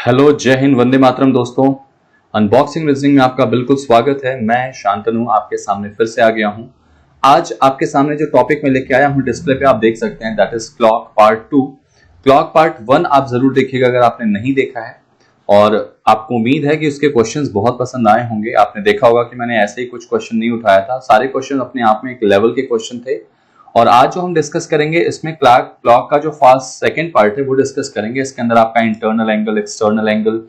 Hello, जय हिंद, वंदे मातरम दोस्तों। Unboxing reasoning में आपका बिल्कुल स्वागत है। मैं शांतनु आपके सामने फिर से आ गया हूं। आज आपके सामने जो टॉपिक मैं लेके आया हूं डिस्प्ले पे आप देख सकते हैं, that is clock part 2। Clock part 1 आप जरूर देखिएगा अगर आपने नहीं देखा है, और आपको उम्मीद है कि उसके क्वेश्चंस बहुत पसंद आए होंगे। आपने देखा होगा कि मैंने ऐसे ही कुछ क्वेश्चन नहीं उठाया था, सारे क्वेश्चन अपने आप में एक लेवल के क्वेश्चन थे। और आज जो हम डिस्कस करेंगे इसमें क्लॉक का जो फास्ट सेकंड पार्ट है वो डिस्कस करेंगे। इसके अंदर आपका इंटरनल एंगल, एक्सटर्नल एंगल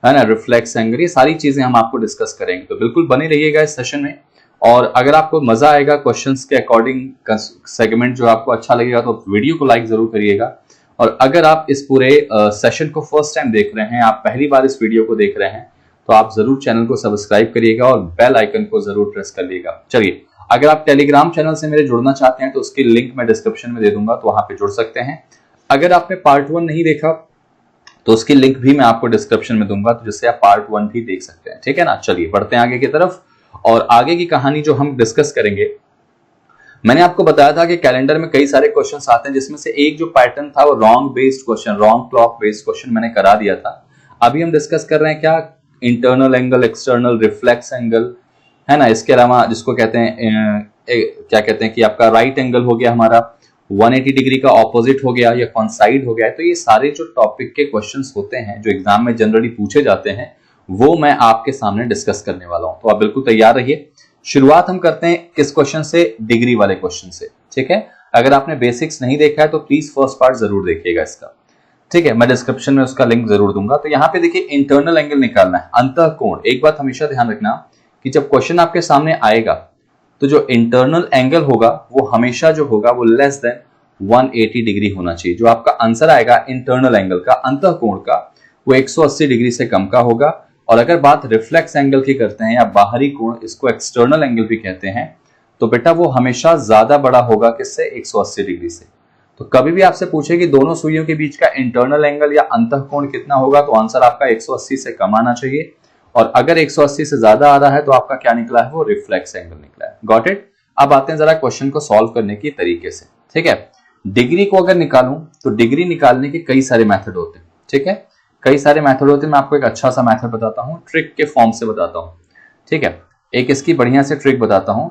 है ना, रिफ्लेक्स एंगल, ये सारी चीजें हम आपको डिस्कस करेंगे। तो बिल्कुल बने रहिएगा इस सेशन में। और अगर आपको मजा आएगा क्वेश्चंस के अकॉर्डिंग सेगमेंट जो आपको अच्छा लगेगा तो वीडियो को लाइक जरूर करिएगा। और अगर आप इस पूरे सेशन को फर्स्ट टाइम देख रहे हैं, आप पहली बार इस वीडियो को देख रहे हैं, तो आप जरूर चैनल को सब्सक्राइब करिएगा और बेल आइकन को जरूर प्रेस कर लीजिएगा। चलिए, अगर आप टेलीग्राम चैनल से मेरे जुड़ना चाहते हैं तो उसकी लिंक मैं डिस्क्रिप्शन में दे दूंगा, तो वहां पे जुड़ सकते हैं। अगर आपने पार्ट 1 नहीं देखा तो उसकी लिंक भी मैं आपको डिस्क्रिप्शन में दूंगा, तो जिससे आप पार्ट 1 भी देख सकते हैं। ठीक है ना, चलिए बढ़ते हैं आगे की तरफ। और आगे की कहानी जो हम डिस्कस करेंगे, मैंने आपको बताया था कि कैलेंडर में कई सारे क्वेश्चंस आते हैं, जिसमें से एक जो पैटर्न था वो wrong based question, wrong clock based question मैंने करा दिया था। अभी हम डिस्कस कर रहे हैं क्या, internal angle, external, reflex angle, है ना। इसके अलावा जिसको कहते हैं क्या कहते हैं कि आपका राइट एंगल हो गया हमारा, 180 डिग्री का ऑपोजिट हो गया या कॉन्साइड हो गया। तो ये सारे जो टॉपिक के क्वेश्चंस होते हैं जो एग्जाम में जनरली पूछे जाते हैं, वो मैं आपके सामने डिस्कस करने वाला हूं। तो आप बिल्कुल तैयार रहिए। शुरुआत हम करते हैं किस क्वेश्चन से, डिग्री वाले क्वेश्चन से। ठीक है, अगर आपने बेसिक्स नहीं देखा है तो प्लीज फर्स्ट पार्ट जरूर देखिएगा इसका। ठीक है, मैं डिस्क्रिप्शन में उसका लिंक जरूर दूंगा। तो यहाँ पे देखिए, इंटरनल एंगल निकालना है, अंतःकोण। एक बात हमेशा ध्यान रखना कि जब क्वेश्चन आपके सामने आएगा तो जो इंटरनल एंगल होगा वो हमेशा जो होगा वो लेस देन 180 डिग्री होना चाहिए। जो आपका आंसर आएगा इंटरनल एंगल का, अंतःकोण का, वो 180 डिग्री से कम का होगा। और अगर बात रिफ्लेक्स एंगल की करते हैं या बाहरी कोण, इसको एक्सटर्नल एंगल भी कहते हैं, तो बेटा वो हमेशा ज्यादा बड़ा होगा किससे, 180 डिग्री से। तो कभी भी आपसे पूछे कि दोनों सुइयों के बीच का इंटरनल एंगल या अंतःकोण कितना होगा, तो आंसर आपका 180 से कम आना चाहिए। और अगर 180 से ज्यादा आ रहा है तो आपका क्या निकला है, वो रिफ्लेक्स एंगल निकला है। Got it. अब आते हैं जरा क्वेश्चन को सॉल्व करने की तरीके से। ठीक है, डिग्री को अगर निकालूं तो डिग्री निकालने के कई सारे मेथड होते हैं। ठीक है, कई सारे मेथड होते हैं। मैं आपको एक अच्छा सा मेथड बताता हूं, ट्रिक के फॉर्म से बताता हूं। ठीक है, एक इसकी बढ़िया से ट्रिक बताता हूं,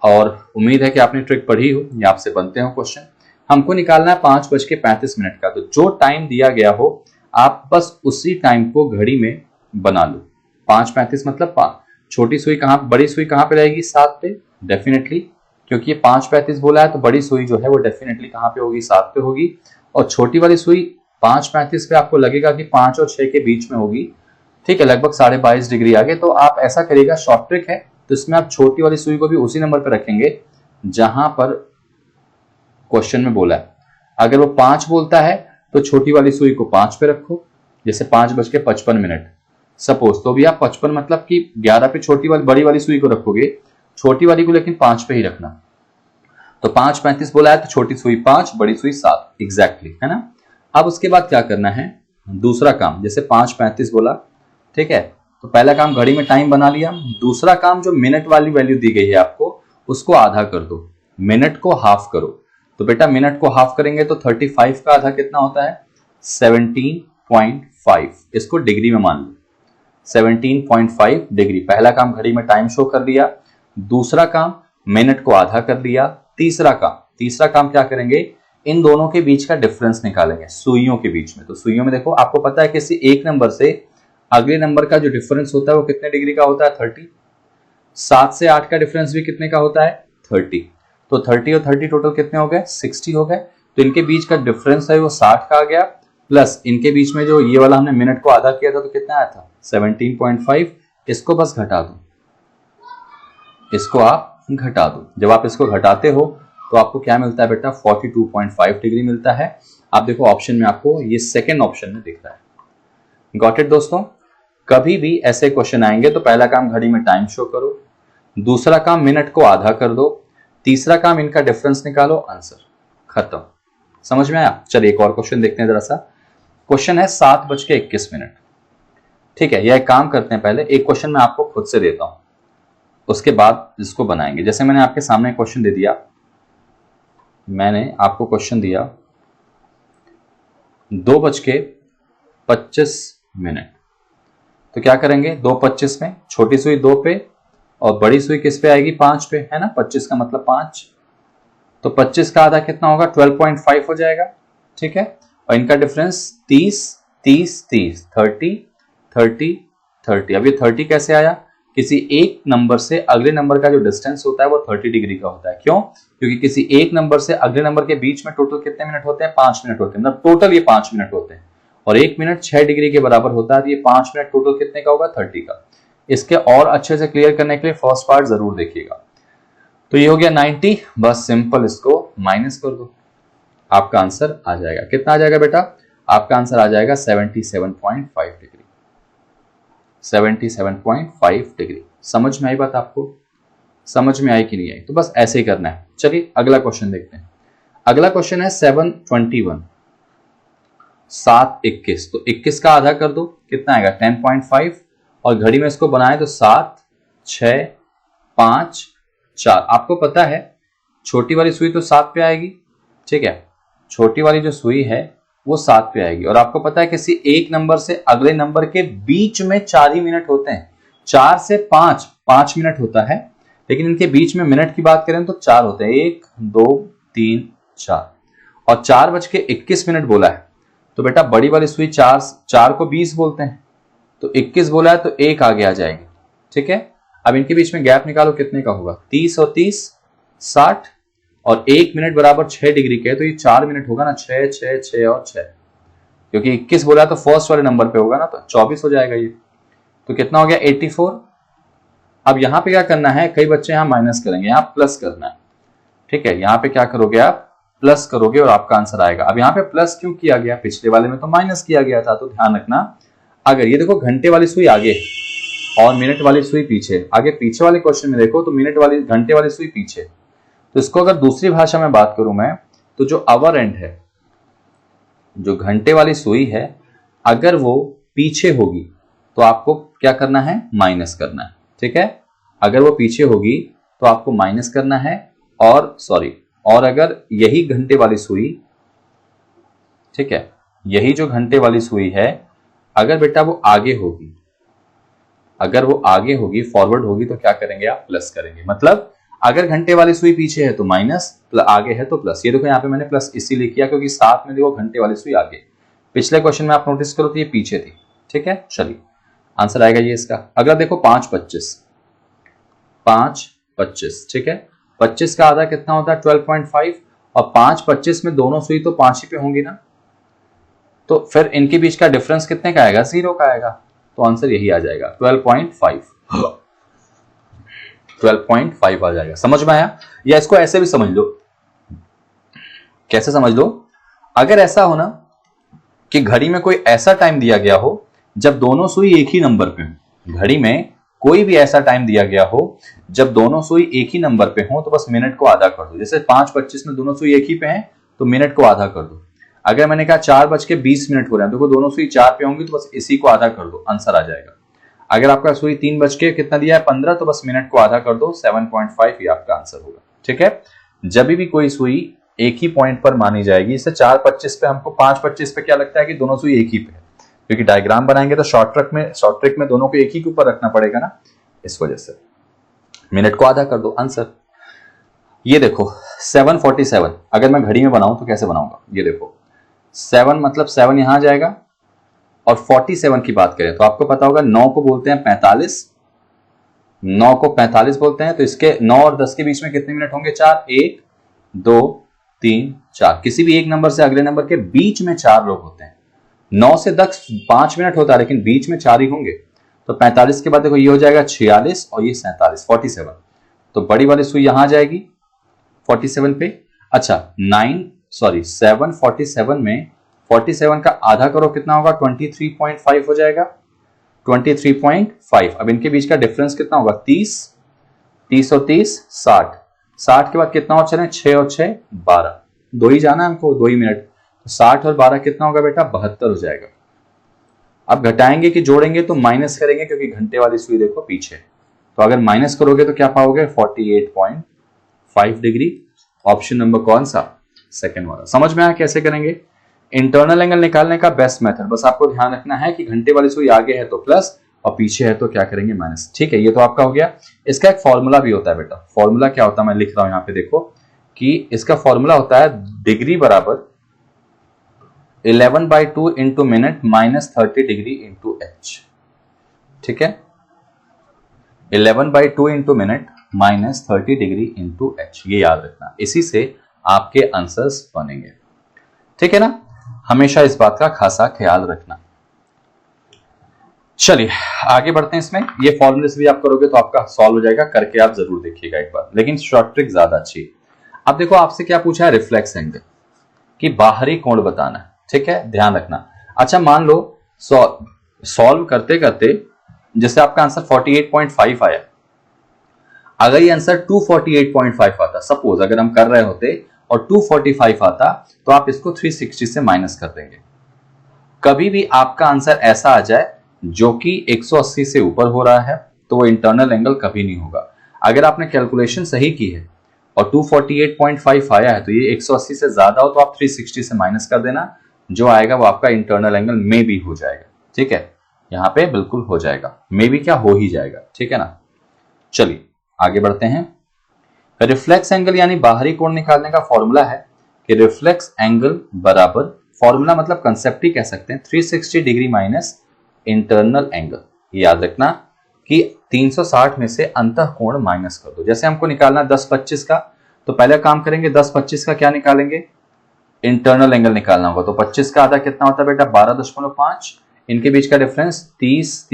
और उम्मीद है कि आपने ट्रिक पढ़ी हो या आपसे बनते हो क्वेश्चन। हमको निकालना है 5:35 का। तो जो टाइम दिया गया हो आप बस उसी टाइम को घड़ी में बना लो। 5:35 मतलब छोटी सुई कहां, बड़ी सुई कहां पे रहेगी, 7 पे डेफिनेटली, क्योंकि ये 5:35 बोला है तो बड़ी सुई जो है वो डेफिनेटली कहां पे होगी, 7 पे होगी। और छोटी वाली सुई 5:35 पे आपको लगेगा कि 5 और 6 के बीच में होगी। ठीक है, लगभग 22.5 डिग्री आगे। तो आप ऐसा करिएगा, शॉर्ट ट्रिक है, तो इसमें आप छोटी वाली सुई को भी उसी नंबर पर रखेंगे जहां पर क्वेश्चन में बोला है। अगर वो 5 बोलता है तो छोटी वाली सुई को 5 पे रखो, जैसे 5:55 सपोज। तो भी आप 55 मतलब कि 11 पे छोटी वाली, बड़ी वाली सुई को रखोगे, छोटी वाली को लेकिन 5 पे ही रखना। तो 5:35 बोला है तो छोटी सुई 5, बड़ी सुई 7, एग्जैक्टली, है ना। अब उसके बाद क्या करना है, दूसरा काम, जैसे 5:35 बोला, ठीक है, तो पहला काम घड़ी में टाइम बना लिया। दूसरा काम, जो मिनट वाली वैल्यू दी गई है आपको, उसको आधा कर दो, मिनट को हाफ करो। तो बेटा मिनट को हाफ करेंगे तो 35 का आधा कितना होता है, 17.5। इसको डिग्री में मान लो, 17.5 डिग्री। पहला काम घड़ी में टाइम शो कर दिया, दूसरा काम मिनट को आधा कर दिया, तीसरा काम क्या करेंगे, इन दोनों के बीच का डिफरेंस निकालेंगे, सुइयों के बीच में। तो सुइयों में देखो, आपको पता है किसी एक नंबर से अगले नंबर का जो डिफरेंस होता है वो कितने डिग्री का होता है, 30। 7 से 8 का डिफरेंस भी कितने का होता है, 30। तो 30 और 30 टोटल कितने हो गए, 60 हो गए। तो इनके बीच का डिफरेंस है वो 60 का आ गया, प्लस इनके बीच में जो ये वाला हमने मिनट को आधा किया था तो कितना आया था, 17.5। इसको बस घटा दो, इसको आप घटा दो। जब आप इसको घटाते हो तो आपको क्या मिलता है बेटा, 42.5 डिग्री मिलता है। आप देखो ऑप्शन में, आपको ये सेकेंड ऑप्शन में दिख रहा है। गॉट इट दोस्तों। कभी भी ऐसे क्वेश्चन आएंगे तो पहला काम घड़ी में टाइम शो करो, दूसरा काम मिनट को आधा कर दो, तीसरा काम इनका डिफरेंस निकालो, आंसर खत्म। समझ में आया। चलिए एक और क्वेश्चन देखते हैं जरा सा। क्वेश्चन है 7:21। ठीक है, यह एक काम करते हैं, पहले एक क्वेश्चन मैं आपको खुद से देता हूं, उसके बाद इसको बनाएंगे। जैसे मैंने आपके सामने क्वेश्चन दे दिया, मैंने आपको क्वेश्चन दिया 2:25 मिनट। तो क्या करेंगे, 2:25 में छोटी सुई 2 पे और बड़ी सुई किस पे आएगी, 5 पे, है ना। 25 का मतलब 5, तो 25 का आधा कितना होगा, 12.5 हो जाएगा। ठीक है, और इनका डिफरेंस 30 30 30, 30 30 30। अब ये 30 कैसे आया, किसी एक नंबर से अगले नंबर का जो डिस्टेंस होता है वो 30 डिग्री का होता है। क्यों, क्योंकि किसी एक नंबर से अगले नंबर के बीच में टोटल कितने मिनट होते हैं, 5 मिनट होते हैं। मतलब टोटल ये 5 मिनट होते हैं और 1 मिनट 6 डिग्री के बराबर होता है। तो ये 5 मिनट टोटल कितने का होगा, 30 का। इसके और अच्छे से क्लियर करने के लिए फर्स्ट पार्ट जरूर देखिएगा। तो ये हो गया 90, बस सिंपल इसको माइनस कर दो, आपका आंसर आ जाएगा। कितना आ जाएगा बेटा, आपका आंसर आ जाएगा 77.5 डिग्री। 77.5 डिग्री। समझ में आई बात आपको, समझ में आई कि नहीं आई, तो बस ऐसे ही करना है। चलिए अगला क्वेश्चन देखते हैं। अगला क्वेश्चन है 721, 721। तो 21 का आधा कर दो, कितना आएगा, 10.5, और घड़ी में इसको बनाए तो 7 6 5 4। आपको पता है छोटी वाली सुई तो 7 पे आएगी, ठीक है, छोटी वाली जो सुई है वो 7 पे आएगी। और आपको पता है किसी एक नंबर से अगले नंबर के बीच में 4 ही मिनट होते हैं, 4 से 5 5 मिनट होता है, लेकिन इनके बीच में मिनट की बात करें तो 4 होते हैं, 1 2 3 4, और 4:21 बोला है। तो बेटा बड़ी वाली सुई 4 को 20 बोलते हैं, तो 21 बोला है तो 1 आगे आ जाएगी। ठीक है, अब इनके बीच में गैप निकालो, कितने का होगा, 30 और 30 60, और 1 मिनट बराबर 6 डिग्री के, तो ये 4 मिनट होगा ना, 6 6 6 और 6, क्योंकि 21 बोला है तो फर्स्ट वाले नंबर पे होगा ना, तो 24 हो जाएगा ये। तो कितना हो गया, 84। अब यहां पे क्या करना है, कई बच्चे यहां माइनस करेंगे, यहां प्लस करना है। ठीक है, यहां पे क्या करोगे आप, प्लस करोगे और आपका आंसर आएगा। अब यहाँ पे प्लस क्यों किया गया, पिछले वाले में तो माइनस किया गया था, तो ध्यान रखना। अगर ये देखो घंटे वाली सुई आगे और मिनट वाली सुई पीछे, आगे पीछे वाले क्वेश्चन में देखो तो मिनट वाली घंटे वाली सुई पीछे, तो इसको अगर दूसरी भाषा में बात करूं मैं, तो जो अवर एंड है, जो घंटे वाली सुई है, अगर वो पीछे होगी तो आपको क्या करना है, माइनस करना है। ठीक है, अगर वो पीछे होगी तो आपको माइनस करना है, और अगर यही घंटे वाली सुई, ठीक है, यही जो घंटे वाली सुई है, अगर बेटा वो आगे होगी, अगर वो आगे होगी, फॉरवर्ड होगी, तो क्या करेंगे आप, प्लस करेंगे। मतलब अगर घंटे वाली सुई पीछे है तो माइनस, आगे है तो प्लस। ये देखो यहाँ पे मैंने प्लस इसीलिए किया क्योंकि साथ में देखो घंटे वाली सुई आगे, पिछले क्वेश्चन में आप नोटिस करो तो ये पीछे थी। ठीक है, चलिए आंसर आएगा ये इसका। अगला देखो 5:25, 5:25। ठीक है, 25 का आधा कितना होता है, 12.5, और 5:25 में दोनों सुई तो 5 ही पे होंगी ना, तो फिर इनके बीच का डिफरेंस कितने का आएगा, 0 का आएगा। तो आंसर यही आ जाएगा 12.5, 12.5 आ जाएगा। समझ में आया, या इसको ऐसे भी समझ लो, कैसे समझ लो, अगर ऐसा हो ना कि घड़ी में कोई ऐसा टाइम दिया गया हो जब दोनों सुई एक ही नंबर पे हो, घड़ी में कोई भी ऐसा टाइम दिया गया हो जब दोनों सुई एक ही नंबर पे हो, तो बस मिनट को आधा कर दो। जैसे 5:25 में दोनों सुई एक ही पे हैं तो मिनट को आधा कर दो। अगर मैंने कहा 4:20 हो रहा है, देखो दोनों सुई 4 पे होंगी तो बस इसी को आधा कर दो, आंसर आ जाएगा। अगर आपका सुई 3 बज के कितना दिया है, 15, तो बस मिनट को आधा कर दो, 7.5 ये आपका आंसर होगा। ठीक है, जब भी कोई सुई एक ही पॉइंट पर मानी जाएगी, इससे 4:25 पे हमको 5:25 पे क्या लगता है कि दोनों सुई एक ही पे है, क्योंकि डायग्राम बनाएंगे तो शॉर्ट ट्रिक में दोनों को एक ही के ऊपर रखना पड़ेगा ना, इस वजह से मिनट को आधा कर दो, आंसर। ये देखो 7:47, अगर मैं घड़ी में बनाऊं तो कैसे बनाऊंगा, ये देखो 7 मतलब 7 यहां जाएगा, और 47 की बात करें तो आपको पता होगा 9 को बोलते हैं 45, 9 को 45 बोलते हैं, तो इसके 9 और 10 के बीच में कितने मिनट होंगे, 4, 1 2 3 4। किसी भी एक नंबर से अगले नंबर के बीच में 4 लोग होते हैं। 9 से 10 5 मिनट होता है, लेकिन बीच में 4 ही होंगे। तो 45 के बाद देखो ये हो जाएगा 46 और ये 47, 47। तो बड़ी वाली सुई यहां जाएगी 47 पे। अच्छा 7:47 में 47 का आधा करो, कितना होगा, 23.5 हो जाएगा, 23.5। अब इनके बीच का डिफरेंस कितना होगा, 30, 30 और 30 60, 60 के बाद कितना और चले, 6 और 6 12, 2 ही जाना हमको, 2 ही मिनट। 60 और 12 कितना होगा बेटा, 72 हो जाएगा। अब घटाएंगे कि जोड़ेंगे, तो माइनस करेंगे क्योंकि घंटे वाली सुई देखो पीछे, तो अगर माइनस करोगे तो क्या पाओगे, 48.5 डिग्री। ऑप्शन नंबर कौन सा, सेकंड वाला। समझ में आया कैसे करेंगे, इंटरनल एंगल निकालने का बेस्ट मेथड, बस आपको ध्यान रखना है कि घंटे वाली सुई आगे है तो प्लस और पीछे है तो क्या करेंगे माइनस। ठीक है, ये तो आपका हो गया। इसका एक फॉर्मूला भी होता है बेटा। फॉर्मूला क्या होता है, मैं लिख रहा हूं यहां पे, देखो कि इसका फॉर्मूला होता है डिग्री बराबर 11/2 into minute minus 30 degree into H. ठीक है, 11/2 into minute minus 30 degree into H, ये याद रखना, इसी से आपके आंसर्स बनेंगे। ठीक है ना, हमेशा इस बात का खासा ख्याल रखना। चलिए आगे बढ़ते हैं। इसमें ये फॉर्मूले से भी आप करोगे तो आपका सॉल्व हो जाएगा, करके आप जरूर देखिएगा एक बार, लेकिन शॉर्ट ट्रिक ज्यादा अच्छी है। अब देखो आपसे क्या पूछा है, रिफ्लेक्स एंगल कि बाहरी कोण बताना है। ठीक है, ध्यान रखना। अच्छा मान लो सॉल्व करते करते जैसे आपका आंसर 48.5 आया, अगर ये आंसर 248.5 आता, सपोज अगर हम कर रहे होते और 245 आता, तो आप इसको 360 से माइनस कर देंगे। कभी भी आपका आंसर ऐसा आ जाए जो कि 180 से ऊपर हो रहा है तो वो इंटरनल एंगल कभी नहीं होगा। अगर आपने कैलकुलेशन सही की है और 248.5 आया है तो ये 180 से ज्यादा हो तो आप 360 से माइनस कर देना, जो आएगा वो आपका इंटरनल एंगल में भी हो जाएगा। ठीक है, यहां पे बिल्कुल हो जाएगा, में भी क्या हो ही जाएगा। ठीक है ना, चलिए आगे बढ़ते हैं। रिफ्लेक्स एंगल यानी बाहरी कोण निकालने का फॉर्मूला है कि रिफ्लेक्स एंगल बराबर, फॉर्मूला मतलब कंसेप्ट ही कह सकते हैं, 360 डिग्री माइनस इंटरनल एंगल। याद रखना कि 360 में से अंतः कोण माइनस कर दो। जैसे हमको निकालना 10-25 का, तो पहले काम करेंगे 10-25 का क्या निकालेंगे, इंटरनल एंगल निकालना होगा। तो 25 का आधा कितना होता है बेटा, 12.5। इनके बीच का डिफरेंस 30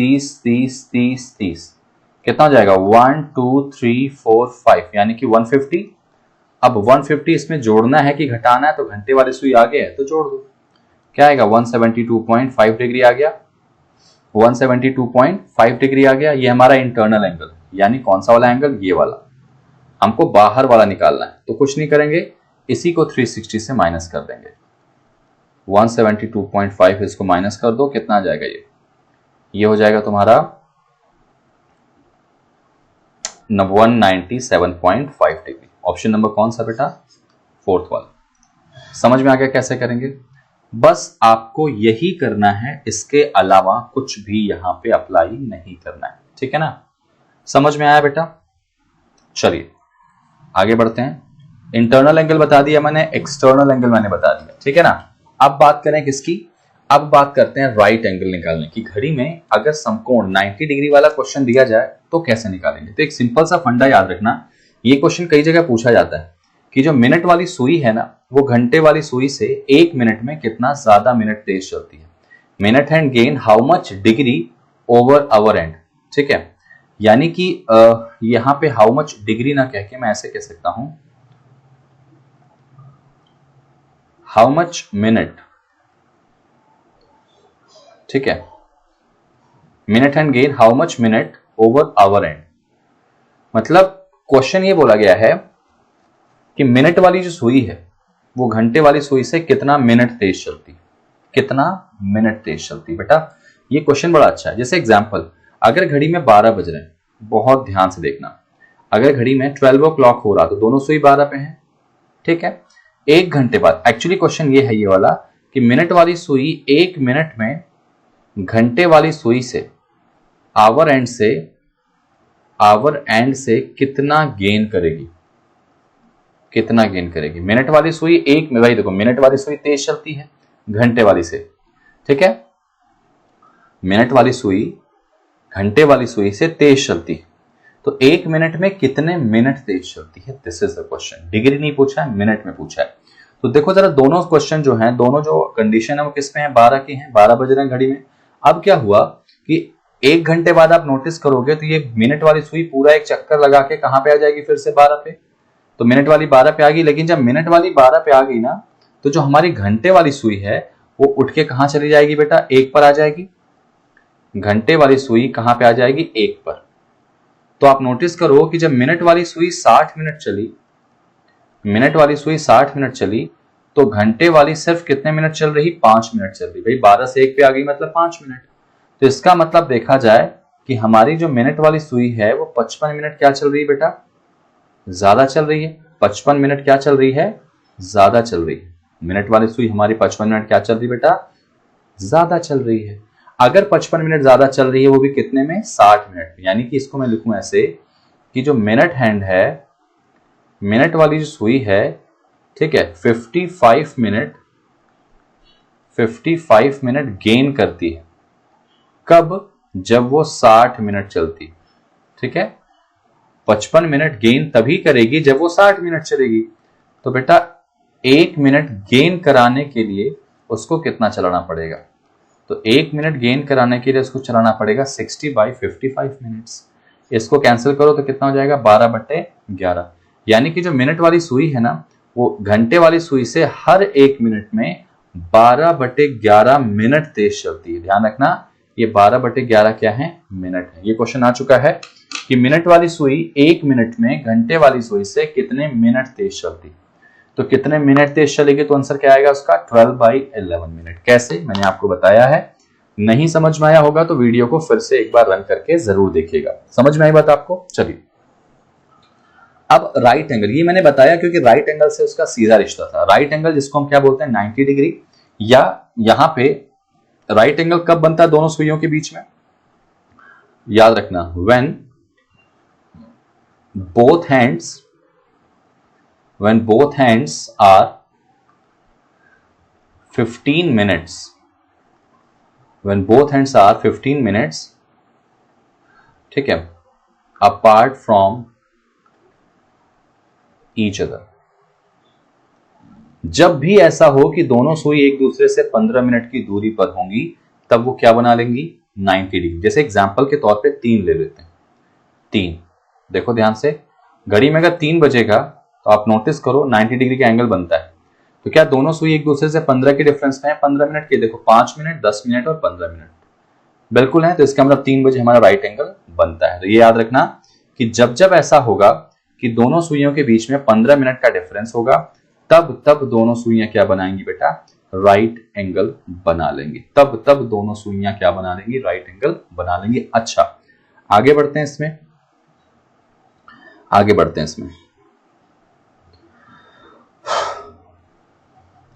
कितना हो जाएगा, 1 2 3 4 5 यानी कि 150। अब 150 इसमें जोड़ना है कि घटाना है, तो घंटे वाली सुई आगे है तो जोड़ दो, क्या आएगा 172.5 डिग्री आ गया, 172.5 डिग्री आ गया। ये हमारा इंटरनल एंगल, यानी कौन सा वाला एंगल, ये वाला। हमको बाहर वाला निकालना है, तो कुछ नहीं करेंगे, इसी को 360 से माइनस कर देंगे। 172.5 इसको माइनस कर दो, कितना आ जाएगा, ये हो जाएगा तुम्हारा 197.5 डिग्री। ऑप्शन नंबर कौन सा बेटा, फोर्थ वाला। समझ में आ गया कैसे करेंगे, बस आपको यही करना है, इसके अलावा कुछ भी यहां पे अप्लाई नहीं करना है। ठीक है ना, समझ में आया बेटा। चलिए आगे बढ़ते हैं। इंटरनल एंगल बता दिया मैंने, एक्सटर्नल एंगल मैंने बता दिया। ठीक है ना, अब बात करें किसकी, अब बात करते हैं राइट एंगल निकालने की। घड़ी में अगर समकोण 90 डिग्री वाला क्वेश्चन दिया जाए तो कैसे निकालेंगे। तो एक सिंपल सा फंडा याद रखना, ये क्वेश्चन कई जगह पूछा जाता है कि जो मिनट वाली सुई है ना, वो घंटे वाली सुई से 1 मिनट में कितना ज्यादा मिनट तेज चलती है। Minute hand gain how much degree over our and. ठीक है, यानी कि यहां पे हाउ मच डिग्री ना कह के मैं ऐसे कह सकता हूं, हाउ मच मिनट। ठीक है, minute hand gain how much minute over our and. मतलब क्वेश्चन ये बोला गया है कि मिनट वाली जो सुई है वो घंटे वाली सुई से कितना मिनट तेज चलती, कितना मिनट तेज चलती। बेटा ये क्वेश्चन बड़ा अच्छा है। जैसे एग्जांपल, अगर घड़ी में 12 बज रहे हैं, बहुत ध्यान से देखना, अगर घड़ी में 12 o'clock हो रहा तो दोनों सुई 12 पे हैं। ठीक है, 1 घंटे बाद, एक्चुअली क्वेश्चन ये है ये वाला कि मिनट वाली सुई 1 मिनट में घंटे वाली सुई से आवर एंड से कितना गेन करेगी, कितना गेन करेगी। मिनट वाली सुई एक में, भाई देखो मिनट वाली सुई तेज चलती है घंटे वाली से। ठीक है, मिनट वाली सुई घंटे वाली सुई से तेज चलती है, तो 1 मिनट में कितने मिनट तेज चलती है, this is the question. Degree नहीं पूछा है, मिनट में पूछा है। तो देखो जरा दोनों क्वेश्चन जो हैं, दोनों जो कंडीशन है वो किस में है, 12 की है, 12 बज रहे हैं घड़ी में। अब क्या हुआ कि 1 घंटे बाद आप नोटिस करोगे तो ये मिनट वाली सुई पूरा एक चक्कर लगा के कहां पे आ जाएगी, फिर से 12 पे। तो मिनट वाली 12 पे आ गई, लेकिन जब मिनट वाली 12 पे आ गई ना, तो जो हमारी घंटे वाली सुई है वो उठ के कहां चली जाएगी बेटा, 1 पर आ जाएगी। घंटे वाली सुई कहां पे आ जाएगी, 1 पर। तो आप नोटिस करो कि जब मिनट वाली सुई 60 मिनट चली, मिनट वाली सुई 60 मिनट चली, तो घंटे वाली सिर्फ कितने मिनट चल रही, 5 मिनट चल रही। भाई 12 से 1 पे आ गई मतलब 5 मिनट। तो इसका मतलब देखा जाए कि हमारी जो मिनट वाली सुई है वो 55 मिनट क्या चल रही है बेटा, ज्यादा चल रही है। 55 मिनट क्या चल रही है, ज्यादा चल रही है। मिनट वाली सुई हमारी 55 मिनट क्या चल रही बेटा, ज्यादा चल रही है। अगर 55 मिनट ज्यादा चल रही है वो भी कितने में, 60 मिनट में। यानी कि इसको मैं लिखूं ऐसे कि जो मिनट हैंड है, मिनट वाली जो सुई है, ठीक है, 55 मिनट गेन करती है। कब, जब वो 60 मिनट चलती, ठीक है। 55 मिनट गेन तभी करेगी जब वो 60 मिनट चलेगी। तो बेटा 1 मिनट गेन कराने के लिए उसको कितना चलाना पड़ेगा, तो 1 मिनट गेन कराने के लिए उसको चलाना पड़ेगा 60/55 मिनट्स। इसको कैंसिल करो तो कितना हो जाएगा, 12/11। यानी कि जो मिनट वाली सुई है ना, वो घंटे वाली सुई से हर 1 मिनट में 12/11 मिनट तेज चलती है। ध्यान रखना, ये 12/11 क्या है, मिनट है। ये क्वेश्चन आ चुका है कि मिनट वाली सुई 1 मिनट में घंटे वाली सुई से कितने मिनट तेज चलती, तो कितने मिनट तेज चलेगी, तो आंसर क्या आएगा उसका, 12/11 मिनट। कैसे, मैंने आपको बताया है। नहीं समझ में आया होगा तो वीडियो को फिर से एक बार रन करके जरूर देखिएगा। समझ में आई बात आपको। चलिए अब राइट एंगल, ये मैंने बताया क्योंकि राइट एंगल से उसका सीधा रिश्ता था। राइट एंगल जिसको हम क्या बोलते हैं, 90 डिग्री, या यहां पे राइट एंगल कब बनता है दोनों सुइयों के बीच में, याद रखना, when both hands are 15 minutes, when both hands are 15 minutes, ठीक है, apart from each other। जब भी ऐसा हो कि दोनों सुई एक दूसरे से 15 मिनट की दूरी पर होंगी, तब वो क्या बना लेंगी, 90 डिग्री। जैसे एग्जांपल के तौर पे 3 ले लेते हैं। 3, देखो ध्यान से, घड़ी में अगर 3 बजेगा तो आप नोटिस करो 90 डिग्री का एंगल बनता है। तो क्या दोनों सुई एक दूसरे से 15 के डिफरेंस में है, 15 मिनट के, देखो 5 मिनट, 10 मिनट और 15 मिनट बिल्कुल है। तो इसका मतलब 3 बजे हमारा राइट एंगल बनता है। तो ये याद रखना कि जब जब ऐसा होगा कि दोनों सुइयों के बीच में 15 मिनट का डिफरेंस होगा, तब तब दोनों सुइयां क्या बनाएंगी बेटा, राइट एंगल बना लेंगी। तब तब दोनों सुइयां क्या बना लेंगी, राइट एंगल बना लेंगी। अच्छा, आगे बढ़ते हैं इसमें,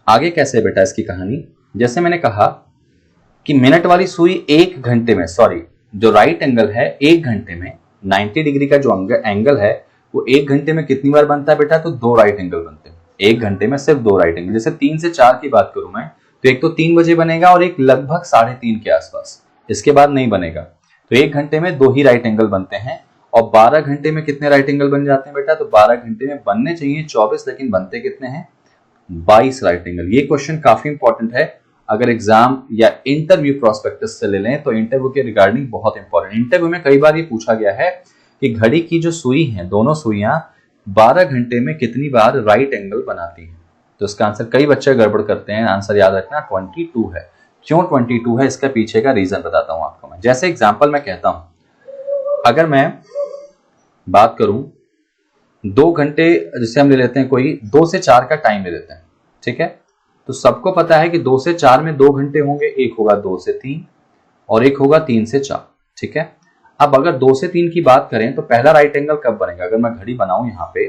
आगे कैसे बेटा इसकी कहानी। जैसे मैंने कहा कि मिनट वाली सुई 1 घंटे में, सॉरी, जो राइट एंगल है 1 घंटे में 90 डिग्री का जो एंगल है वो 1 घंटे में कितनी बार बनता है बेटा, तो 2 राइट एंगल बनते हैं 1 घंटे में, सिर्फ 2 राइट एंगल। जैसे 3 से 4 की बात करूं मैं, तो एक तो 3 बजे बनेगा और एक लगभग 3:30 के आसपास, इसके बाद नहीं बनेगा। तो 1 घंटे में 2 ही राइट एंगल बनते हैं। और 12 घंटे में कितने राइट एंगल बन जाते हैं बेटा, तो 12 घंटे में बनने चाहिए 24, लेकिन बनते कितने हैं, 22 राइट एंगल। ये क्वेश्चन काफी इंपॉर्टेंट है। अगर एग्जाम या इंटरव्यू प्रोस्पेक्टस से ले लें तो इंटरव्यू के रिगार्डिंग बहुत इंपॉर्टेंट। इंटरव्यू में कई बार ये पूछा गया है कि घड़ी की जो सुई है, दोनों सुइयां 12 घंटे में कितनी बार राइट एंगल बनाती हैं। तो इसका आंसर कई बच्चे गड़बड़ करते हैं, आंसर याद रखना 22 है। क्यों 22 है, इसका पीछे का रीजन बताता हूं आपको मैं। जैसे एग्जाम्पल मैं कहता हूं, अगर मैं बात करूं 2 घंटे, जिसे हम ले लेते हैं कोई 2 से 4 का टाइम ले लेते हैं, ठीक है। तो सबको पता है कि 2 से 4 में 2 घंटे होंगे, एक होगा 2 से 3 और एक होगा 3 से 4, ठीक है। अब अगर 2 से 3 की बात करें तो पहला राइट एंगल कब बनेगा, अगर मैं घड़ी बनाऊं यहां पे,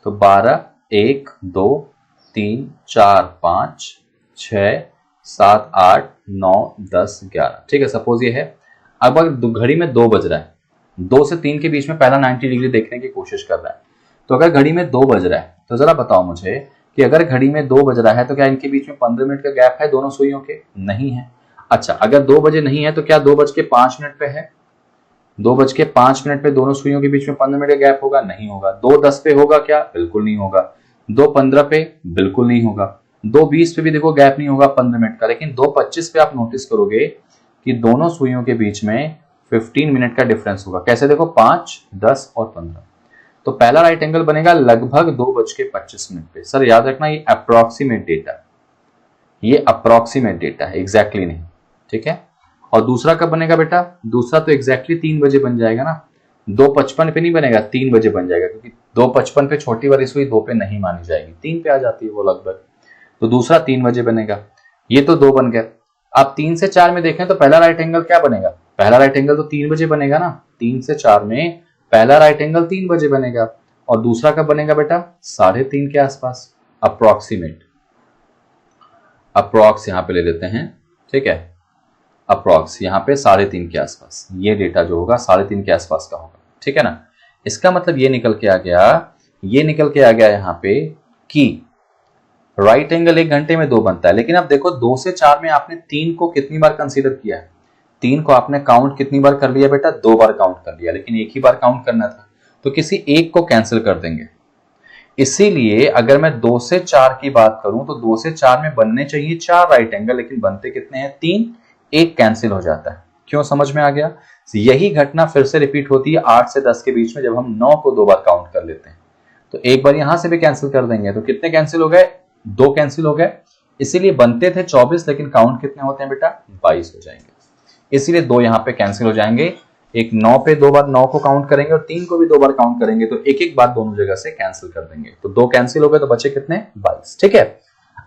तो 12, 1, 2, 3, 4, 5, 6, 7, 8, 9, 10, 11, ठीक है, सपोज ये है। अब अगर घड़ी में 2 बज रहा है, 2 से 3 के बीच में पहला 90 डिग्री देखने की कोशिश कर रहा है। तो अगर घड़ी में 2 बज रहा है तो जरा बताओ मुझे कि अगर घड़ी में 2 बज रहा है तो क्या इनके बीच में 15 मिनट का गैप है दोनों सुइयों के, नहीं है। अच्छा, अगर 2 बजे नहीं है तो क्या 2:05 पे है, 2:05 पे दोनों सुइयों के बीच में 15 मिनट का गैप होगा, नहीं होगा। 2:10 पे होगा क्या, बिल्कुल नहीं होगा। 2:15 पे बिल्कुल नहीं होगा। 2:20 पे भी देखो गैप नहीं होगा 15 मिनट का। लेकिन 2:25 पे आप नोटिस करोगे कि दोनों सुइयों के बीच में 15 मिनट का डिफरेंस होगा। कैसे, देखो 5, 10 और 15। तो पहला राइट एंगल बनेगा लगभग 2:25 पे। सर याद रखना ये अप्रोक्सीमेट डेटा है, एग्जैक्टली नहीं, ठीक है। और दूसरा कब बनेगा बेटा, दूसरा तो एग्जैक्टली 3 बजे बन जाएगा ना, 2:55 पे नहीं बनेगा, 3 बजे बन जाएगा, क्योंकि 2:55 पे छोटी वाली सुई 2 पे नहीं मानी जाएगी, 3 पे आ जाती है वो लगभग। तो दूसरा 3 बजे बनेगा। ये तो 2 बन गया। आप 3 से 4 में देखें तो पहला राइट एंगल क्या बनेगा, पहला राइट एंगल तो 3 बजे बनेगा ना। 3 से 4 में पहला राइट एंगल 3 बजे बनेगा और दूसरा कब बनेगा बेटा, 3:30 के आसपास, अप्रोक्सीमेट। अप्रॉक्स यहां पे ले लेते हैं, ठीक है, अप्रॉक्स यहां पे 3.5 के आसपास, ये डेटा जो होगा 3.5 के आसपास का होगा, ठीक है ना। इसका मतलब ये निकल के आ गया यहां पे कि राइट एंगल 1 घंटे में 2 बनता है। लेकिन अब देखो 2 से 4 में आपने 3 को कितनी बार कंसीडर किया है? 3 को आपने काउंट कितनी बार कर लिया बेटा? 2 बार काउंट कर लिया, लेकिन एक ही बार काउंट करना था, तो किसी एक को कैंसिल कर देंगे। इसीलिए अगर मैं 2 से 4 की बात करूं तो 2 से 4 में बनने चाहिए 4 राइट एंगल, लेकिन बनते कितने हैं? 3, एक कैंसिल हो जाता है। क्यों? समझ में आ गया? यही घटना फिर से रिपीट होती है 8 से 10 के बीच में, जब हम 9 को 2 बार काउंट कर लेते हैं। तो एक बार यहां से भी कैंसिल कर देंगे, तो कितने कैंसिल हो गए? 2 कैंसिल हो गए। इसीलिए बनते थे 24, लेकिन काउंट कितने होते हैं बेटा? 22 हो जाएंगे। इसीलिए 2 यहां पे कैंसिल हो जाएंगे। एक 9 पे 2 बार 9 को काउंट करेंगे और 3 को भी 2 बार काउंट करेंगे, तो एक एक बार दोनों जगह से कैंसिल कर देंगे। तो 2 कैंसिल हो गए, तो बचे कितने? 22, ठीक है।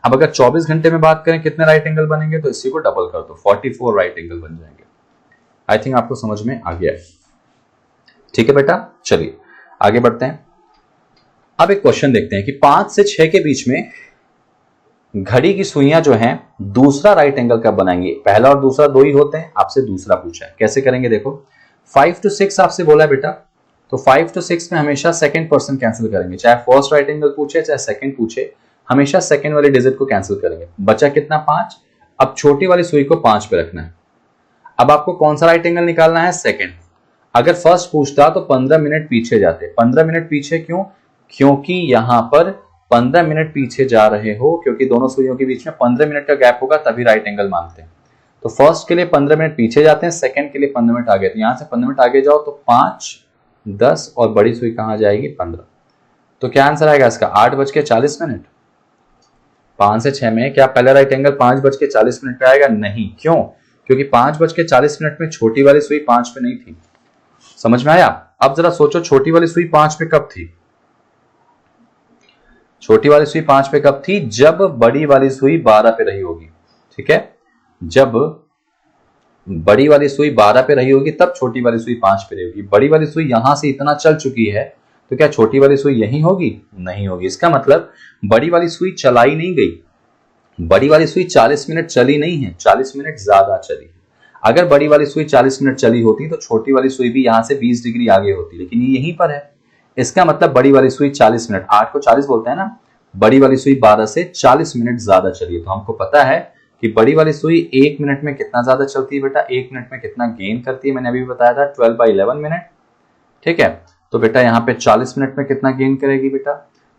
अब अगर 24 घंटे में बात करें कितने राइट एंगल बनेंगे, तो इसी को डबल कर दो, 44 राइट एंगल बन जाएंगे। आई थिंक आपको समझ में आ गया है, ठीक है बेटा। चलिए आगे बढ़ते हैं। अब एक क्वेश्चन देखते हैं कि 5 से 6 के बीच में घड़ी की सुइयां जो हैं दूसरा राइट एंगल कब बनाएंगे? पहला और दूसरा 2 ही होते हैं, आपसे दूसरा पूछा है, कैसे करेंगे? देखो 5 to 6 आपसे बोला है बेटा, तो 5 to 6 में हमेशा सेकंड पर्सन कैंसिल करेंगे, चाहे फर्स्ट राइट एंगल पूछे चाहे सेकंड पूछे, हमेशा सेकंड वाले डिजिट को कैंसिल करेंगे। बचा कितना? 5। अब छोटी वाली सुई को 5 पे रखना है। अब आपको कौन सा राइट एंगल निकालना है? सेकंड। अगर फर्स्ट पूछता तो 15 मिनट पीछे जाते। 15 मिनट पीछे क्यों? क्योंकि यहां पर 15 मिनट पीछे जा रहे हो, क्योंकि दोनों सुइयों के बीच में 15 मिनट का गैप होगा, तभी राइट एंगल मानते हैं। तो फर्स्ट के लिए 15 मिनट पीछे जाते हैं, सेकंड के लिए 15 मिनट आगे। तो यहां से 15 मिनट आगे जाओ तो 5, 10 और बड़ी सुई कहां जाएगी? 15। तो क्या आंसर आएगा इसका? 8:40। 5 से 6 में क्या पहला राइट एंगल 5:40 पे आएगा? नहीं। क्यों? क्योंकि 5:40 में छोटी वाली सुई 5 पे नहीं थी। समझ में आया? अब जरा सोचो, छोटी वाली सुई 5 पे कब थी? छोटी वाली सुई 5 पे कब थी? जब बड़ी वाली सुई 12 पे रही होगी, ठीक है। जब बड़ी वाली सुई 12 पे रही होगी तब छोटी वाली सुई 5 पे रही होगी। बड़ी वाली सुई यहां से इतना चल चुकी है, तो क्या छोटी वाली सुई यहीं होगी? नहीं होगी। इसका मतलब बड़ी वाली सुई चलाई नहीं गई। बड़ी वाली सुई 40 मिनट चली नहीं है, 40 मिनट ज्यादा चली है। अगर बड़ी वाली सुई 40 मिनट चली होती तो छोटी वाली सुई भी यहां से 20 डिग्री आगे होती, लेकिन ये यहीं पर है। इसका मतलब बड़ी वाली सुई 40 मिनट, 8 को 40 बोलते हैं ना, बड़ी वाली सुई 12 से 40 मिनट ज्यादा चली है। तो हमको पता है कि बड़ी वाली सुई 1 मिनट में कितना ज्यादा चलती है बेटा? 1 मिनट में कितना गेन करती है? मैंने अभी बताया था 12/11 मिनट, ठीक है। तो बेटा यहाँ पे 40 मिनट में कितना गेन करेगी बेटा?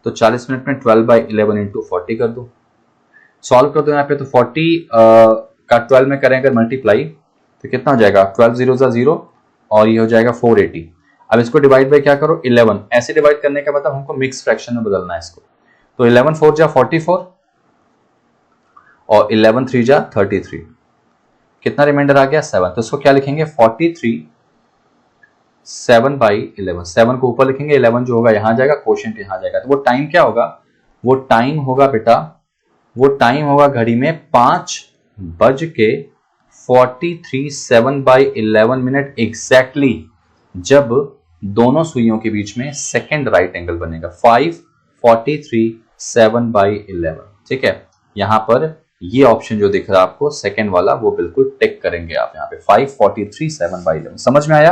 तो 40 मिनट में 12/11 इंटू 40 कर दो, सॉल्व कर दो यहाँ पे। तो 40 का 12 में करें अगर मल्टीप्लाई तो कितना हो जाएगा? 12 0 0 और ये हो जाएगा 480। अब इसको डिवाइड बाय क्या करो? 11। ऐसे डिवाइड करने का मतलब हमको मिक्स फ्रैक्शन में बदलना है इसको। तो 11 4 जा 44 और 11 3 जा 33। कितना रिमाइंडर आ गया? 7। तो इसको क्या लिखेंगे? 43 7/11। 7 को ऊपर लिखेंगे, 11 जो होगा यहां जाएगा, क्वोशिएंट यहां जाएगा। तो वो टाइम क्या होगा? वो टाइम होगा बेटा, वो टाइम होगा घड़ी में 5:43 7/11 मिनट एग्जैक्टली, जब दोनों सुइयों के बीच में सेकंड राइट एंगल बनेगा। 5:43 7/11, ठीक है। यहां पर ये ऑप्शन जो दिख रहा है आपको सेकंड वाला, वो बिल्कुल टिक करेंगे आप यहाँ पे। 5:43 7/11। समझ में आया?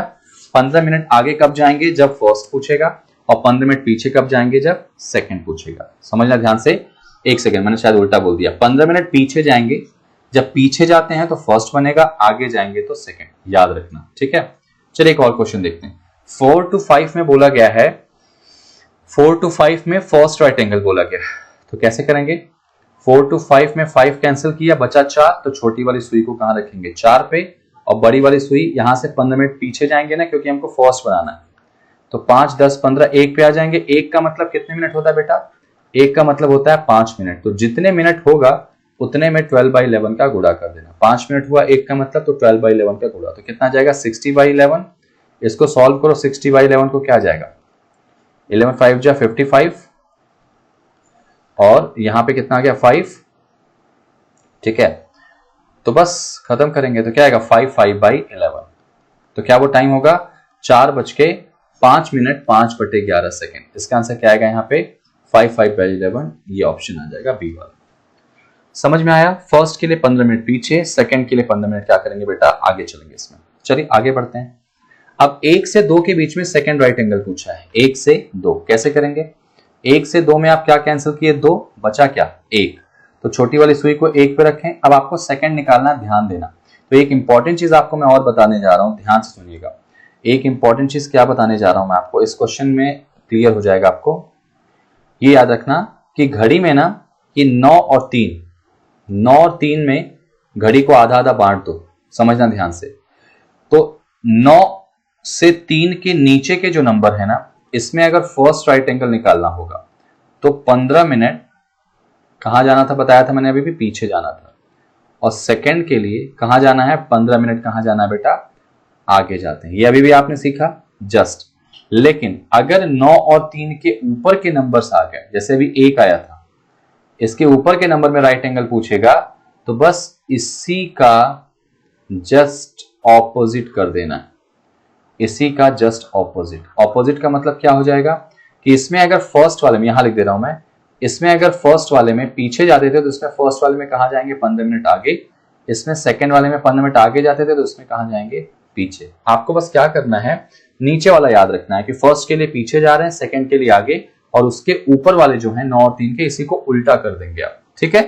15 मिनट आगे कब जाएंगे? जब फर्स्ट पूछेगा, और 15 मिनट पीछे कब जाएंगे? जब सेकंड पूछेगा। समझना ध्यान से। एक सेकंड, मैंने शायद उल्टा बोल दिया। 15 मिनट पीछे जाएंगे, जब पीछे जाते हैं तो फर्स्ट बनेगा, आगे जाएंगे तो सेकंड, याद रखना, ठीक है। चलिए एक और क्वेश्चन देखते हैं। 4 to 5 में बोला गया है, 4 to 5 में फर्स्ट राइट एंगल बोला गया है, तो कैसे करेंगे? 4 to 5 में 5 कैंसिल किया, बचा 4, तो छोटी वाली सुई को कहां रखेंगे? 4 पे, और बड़ी वाली सुई यहां से 15 मिनट पीछे जाएंगे ना, क्योंकि हमको फर्स्ट बनाना है। तो 5 10 15 1 पे आ जाएंगे। 1 का मतलब कितने मिनट होता है बेटा? 1 का मतलब होता है 5 मिनट। तो जितने मिनट होगा उतने में 12/11 का गुणा कर देना। 5 मिनट हुआ 1 का मतलब, तो 12/11 का गुणा, तो कितना जाएगा? 60/11। इसको सॉल्व करो, 60/11 को क्या जाएगा? 11 5 जा 55, और यहां पे कितना आ गया? 5, ठीक है। तो बस खत्म करेंगे, तो क्या आएगा? 5/11। तो क्या वो टाइम होगा? 4:05 मिनट 5/11 सेकेंड। इसका आंसर क्या आएगा यहाँ पे? 5/11। ये ऑप्शन आ जाएगा बी वाला। समझ में आया? फर्स्ट के लिए 15 मिनट पीछे, सेकंड के लिए 15 मिनट क्या करेंगे बेटा, आगे चलेंगे इसमें। चलिए आगे बढ़ते हैं। अब 1 से 2 के बीच में सेकंड राइट एंगल पूछा है। 1 से 2 कैसे करेंगे? 1 से 2 में आप क्या कैंसिल किए, 2 बचा क्या, 1। तो छोटी वाली सुई को 1 पे रखें। अब आपको सेकंड निकालना, ध्यान देना। तो एक इंपॉर्टेंट चीज आपको मैं और बताने जा रहा हूं, ध्यान से सुनिएगा। एक इंपॉर्टेंट चीज क्या बताने जा रहा हूं मैं आपको, इस क्वेश्चन में क्लियर हो जाएगा आपको। ये याद रखना कि घड़ी में ना ये 9 और 3 में घड़ी को आधा आधा बांट दो, समझना ध्यान से। तो 9 से 3 के नीचे के जो नंबर है ना, इसमें अगर फर्स्ट राइट एंगल निकालना होगा तो 15 मिनट कहां जाना था, बताया था मैंने अभी भी, पीछे जाना था। और सेकंड के लिए कहां जाना है, 15 मिनट कहां जाना है बेटा, आगे जाते हैं। ये अभी भी आपने सीखा जस्ट। लेकिन अगर 9 और 3 के ऊपर के नंबर्स आ गए, जैसे अभी 1 आया था, इसके ऊपर के नंबर में राइट एंगल पूछेगा तो बस इसी का जस्ट ऑपोजिट कर देना है। इसी का जस्ट ऑपोजिट। ऑपोजिट का मतलब क्या हो जाएगा कि इसमें अगर फर्स्ट वाले में, यहां लिख दे रहा हूं मैं, इसमें अगर फर्स्ट वाले में पीछे जाते थे तो इसमें फर्स्ट वाले में कहां जाएंगे, 15 मिनट आगे। इसमें सेकंड वाले में 15 मिनट आगे जाते थे तो इसमें कहां जाएंगे, पीछे। आपको बस क्या करना है, नीचे वाला याद रखना है कि फर्स्ट के लिए पीछे जा रहे हैं, सेकंड के लिए आगे, और उसके ऊपर वाले जो है 9 और 3 के, इसी को उल्टा कर देंगे आप। ठीक है,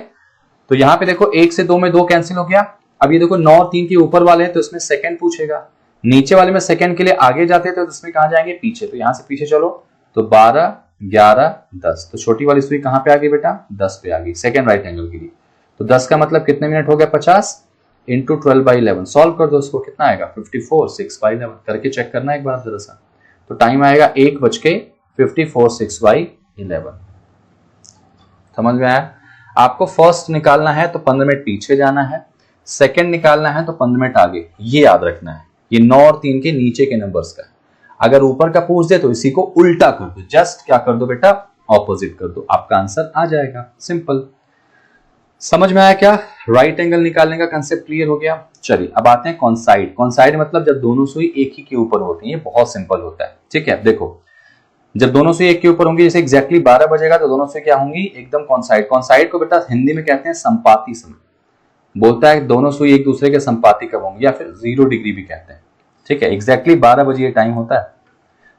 तो यहां पे देखो 1 से 2 में 2 कैंसिल हो गया। अब ये देखो 9 और 3 के ऊपर वाले हैं तो इसमें सेकंड पूछेगा, नीचे वाले में सेकंड के लिए आगे जाते थे तो इसमें कहां जाएंगे, पीछे। तो यहां से पीछे चलो तो 12, 11, 10। तो छोटी वाली सुई कहां पे आ गई बेटा, 10 पे आ गई, सेकंड राइट एंगल के लिए। तो 10 का मतलब कितने मिनट हो गया, 50 इंटू 12/11। सॉल्व कर दो उसको, कितना आएगा, 54 6/11। करके चेक करना एक बार जरा सा। तो टाइम आएगा 1:54 6/11। समझ में आया? आपको फर्स्ट निकालना है तो 15 मिनट पीछे जाना है, सेकंड निकालना है तो 15 मिनट आगे। ये याद रखना है, ये 9 और 3 के नीचे के नंबर्स का। अगर ऊपर का पूछ दे तो इसी को उल्टा कर दो, जस्ट क्या कर दो बेटा, ऑपोजिट कर दो, आपका आंसर आ जाएगा। सिंपल। समझ में आया क्या? राइट एंगल निकालने का कंसेप्ट क्लियर हो गया। चलिए अब आते हैं कॉन्साइड। कॉन्साइड मतलब जब दोनों सुई एक ही के ऊपर होती है। ये बहुत सिंपल होता है। ठीक है, देखो जब दोनों सुई एक के ऊपर होंगी, जैसे एग्जैक्टली 12 बजेगा तो दोनों सुई क्या होंगी, एकदम कॉन्साइड। कॉन्साइड को बेटा हिंदी में कहते हैं संपाती समय। बोलता है दोनों सुई एक दूसरे के संपाती कब होंगे, या फिर 0 डिग्री भी कहते हैं। ठीक है, एग्जैक्टली 12 बजे ये टाइम होता है।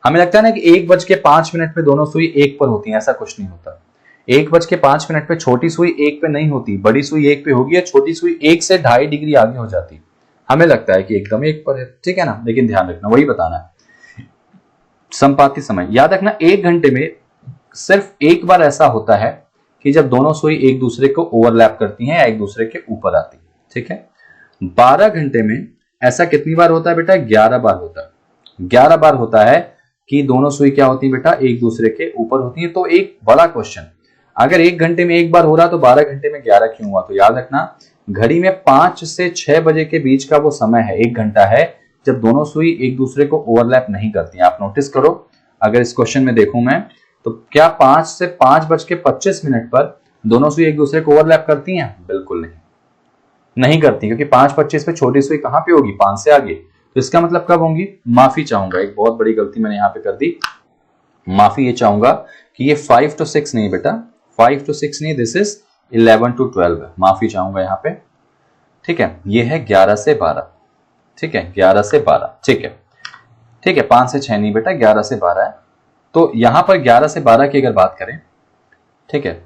हमें लगता है ना कि 1:05 पे दोनों सुई एक पर होती है, ऐसा कुछ नहीं होता। 1:05 पे छोटी सुई एक पे नहीं होती, बड़ी सुई एक पे होगी, छोटी सुई 1 से 2.5 डिग्री आगे हो जाती। हमें लगता है कि एकदम एक पर है, ठीक है ना, लेकिन ध्यान रखना वही बताना है। संपाती समय याद रखना, 1 घंटे में सिर्फ एक बार ऐसा होता है कि जब दोनों सुई एक दूसरे को ओवरलैप करती हैं या एक दूसरे के ऊपर आती। ठीक है, 12 घंटे में ऐसा कितनी बार होता है बेटा, 11 बार होता है। 11 बार होता है कि दोनों सुई क्या होती है बेटा, एक दूसरे के ऊपर होती है। तो एक बड़ा क्वेश्चन, अगर 1 घंटे में एक बार हो रहा तो 12 घंटे में 11 क्यों हुआ? तो याद रखना, घड़ी में 5 से 6 बजे के बीच का वो समय है, 1 घंटा है, जब दोनों सुई एक दूसरे को ओवरलैप नहीं करती। आप नोटिस करो, अगर इस क्वेश्चन में देखूं मैं तो क्या 5 से 5:25 पर दोनों सुई एक दूसरे को ओवरलैप करती हैं? बिल्कुल नहीं करती, क्योंकि 5:25 पे छोटी सुई कहां पे होगी, 5 से आगे। तो इसका मतलब कब होंगी? माफी चाहूंगा, एक बहुत बड़ी गलती मैंने यहां पे कर दी। माफी ये चाहूंगा कि ये 5 to 6 नहीं बेटा, 5 to 6 नहीं, दिस इज 11 to 12 है। माफी चाहूंगा यहाँ पे। ठीक है, ये है 11 से 12। ठीक है, 11 से 12। ठीक है, 5 से 6 नहीं बेटा, 11 से 12 है। तो यहां पर 11 से 12 की अगर बात करें, ठीक है,